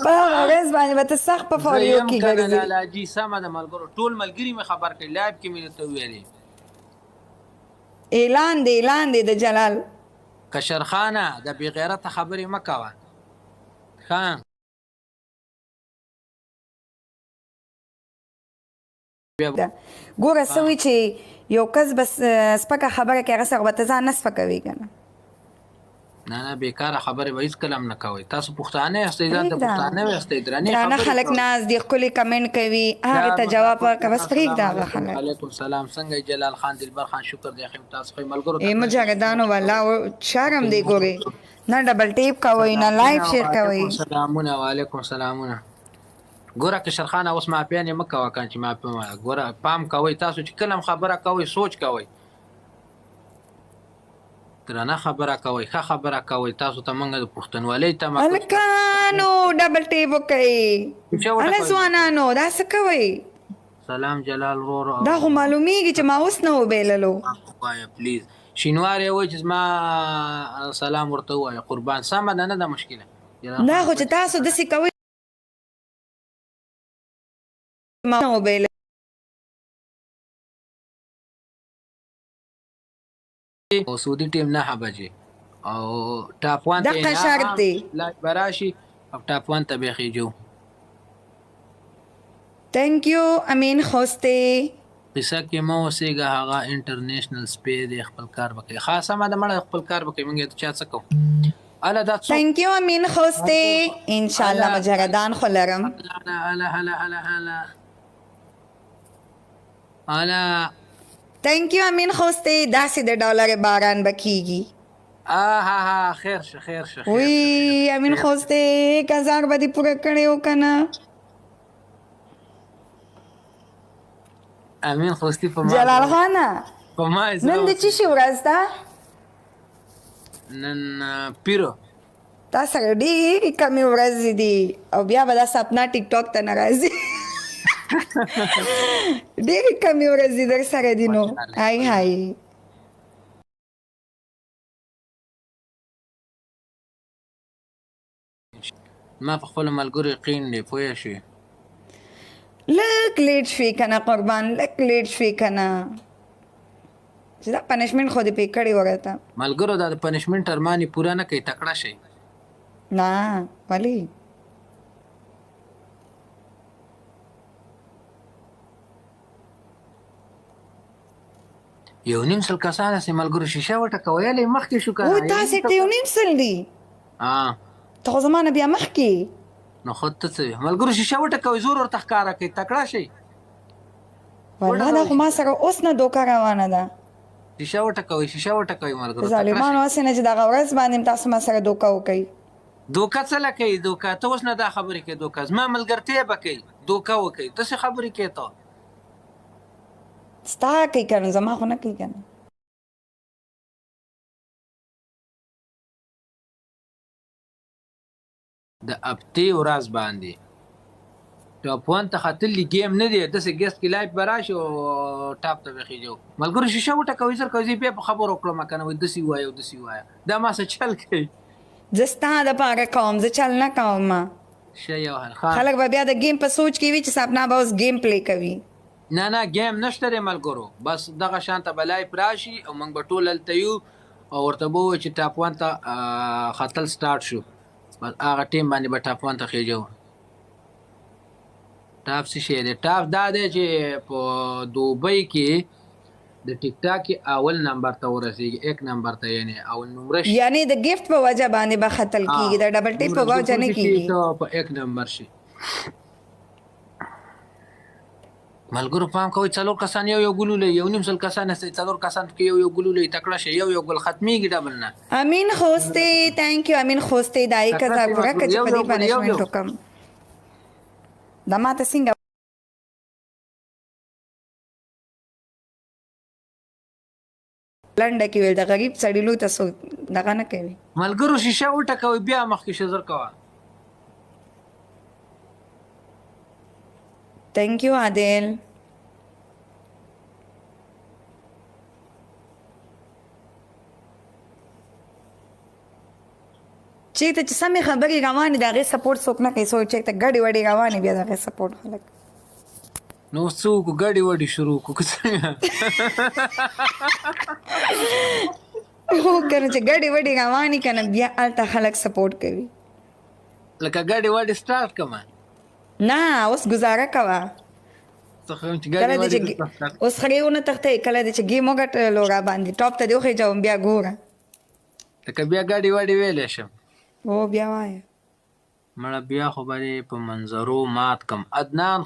په ورځ باندې به ته سخت په فوریو کې ګرځې. لالاجي سمه د ملګرو ټول ملګري مې خبر کړي، لایف کې مې ته ویلې اعلان دی د جلال. کشرخانه د بې غیرته خبرې مه کوه ښه. ګوره څه وي چې یو کس بس سپکه خبره کوي هغه سره به ته ځان نه سپکوي که نه. نه بیکاره خبرې به هېڅکله هم نه کوئ. تاسو پښتانه یاستئ، ځان ته پښتانه یاستئ، درانه خلک ناست دي ښکلي کمنټ کوي هغې ته جواب ورکړه بس پرېږده هغه خلک. وعلیکم السلام. څنګه یې جلال خان دلبر خان؟ شکر دی ښه یم. تاسو ښه ملګرو مجاهدانو والله شرم دی ګورې نه ډبل ټیپ کوئ نه لایف شیر کوئ. سلامونه وعلیکم سلامونه. ګوره کشرخانه اوس ماپیانې مه کوه که چې ګوره پام کوئ تاسو چې کله هم خبره کوئ سوچ کوئ، درنه خبره کوئ، ښه خبره کوئ. تاسو ته موږ د پښتونولۍ تمه هلکانو ډبل ټیپ وکئ. هله ځوانانو دا څه کوئ؟ سلام جلال ورور. دا خو معلومیږي چې ما اوس نه وبیللو. وایه پلیز شینواری وایي چې زما سلام ورته ووایه قربان. سمه ده نه ده مشکله. دا خو چې تاسو داسې کوئ ما نه وبیللو. او سعودي ټیم 9 بجې او ټاپ 1 ته دغه شرط دی لایف به راشي او ټاپ 1 ته به خېجو. تhank you امین خوستی. قصه کې مو اوسېږه هغه انټرنیشنل سپی دی خپل کار وکړي. خاصه ما د مړه خپل کار وکړي موږ ته چا څه کوو. اله دا thank you امین خوستی. ان شاء الله مجردان خو لرم. اله thank you امین خوستی. داسې د ډالر باران به کیږي. خیر شه خیر شه. وی امین خوستی 1000 به دې پوره کړی و که نه؟ امین خوستی په ما جلال خانه په ما نن د څه شي ورځ ده؟ نن پیرو. تا سره ډېرې کمې ورځې دي او بیا به دا سپنا ټیک ټاک ته نه راځي. ډېرې کمې ورځې در سره دي نو. هاي هاي ما په خپلو ملګرو یقین دی پوه شوې. لږ لیټ شوې که نه قربان لږ لیټ شوې که نه چې دا پنشمنټ خو دې پې کړې ورته ملګرو دا د پنشمنټ ارمان یې پوره نه کوي تکړه شئ. نه ولې یو نیم سل کسان هسې ملګرو شیشه وټکویلی مخکې شو که او تاسې ته یو نیم سل دي ته خو زما نه بیا مخکې نو خود ته څه ملګرو شیشه وټکوئ زور ورته ښکاره کوي تکړه شئ. والله دا خو ما سره اوس نه دوکه روانه ده. شیشه وټکوئ شیشه وټکوئ ملګرو ظالمانو هسې نه چې دغه ورځ باندې تاسو ما سره دوکه وکئ. دوکه څه له کوي دوکه؟ ته اوس نه دا خبرې کوې دوکه زما ملګرتیا به کوي دوکه وکئ. ته څه خبرې کوې ته؟ ستا کوي که نه زما خو نه کوي که نه. د هفتې ورځ باندې ټاپ 1 ته ختلي گیم نه دی داسې ګیسټ کې لایف به راشي او ټاپ ته به خېجو. ملګرو شیشه وټکوئ زر کوئ زه بیا په خبرو کړم که نه وایي داسې ووایه او داسې ووایه دا ما څه چل کوي. زه ستا دپاره کوم زه چل نه کوم. ښه یو حل خلک به بیا د گیم په سوچ کې وي چې سپنا به اوس گیم پلی کوي. نه گیم نشته دی ملګرو بس دغه شان ته به لایف راشي او موږ به ټول هلته یو او ورته به ووایو چې ټاپ 1 ته ختل سټارټ شو بس هغه ټیم باندې به ټاپ 1 ته خېجو. ټاپ څه شی دی؟ ټاپ دا دی چې په دوبۍ کې د ټیک ټاک اول نمبر ته ورسېږي 1 نمبر ته یعنې اول نمره شي یعنې د ګفت په وجه باندې به ختل کېږي د ډبل ټیپ په وجه نه کېږي. په 1 نمبر شي. ملګرو پام کوئ 4 کسان یو ګلولئ یو نیم سل کسان هستئ 4 کسان کې یو ګلولئ تکړه شئ یو ګل ختمیږي ډبل نه. امین خوستی تhank you امین خوستی دا 1000 پوره کړه چې په دې پنشمنټ وکړم. دا ماته څنګه لنډه کې ویل د غریب سړي لوی ته څوک دغه نه کوي. ملګرو شیشه وټکوئ بیا مخکې شه زر کوه. thank you عادل. چې ته چې سمې خبرې روانې د هغې سپورټ څوک نه کوي څوک چې ته ګډې وډې روانې بیا د هغې سپورټ خلک نو څوک ګډې وډې شروع کو که څنګه هو که نه چې ګډې وډې روانې که نه بیا هلته خلک سپورټ کوي لکه ګډې وډې سټارټ کړمه نه اوس ګزاره کوه څه خو چې کله ګډې دې وډې چې اوس خرې ونه تښتئ کله دې چې ګیم وګټلو را باندې ټاپ ته دې وخېجوم بیا ګوره لکه بیا ګډې وډې ویلی شم هو بیا وایه مړه بیا خو به دې په منظرو مات کم عدنان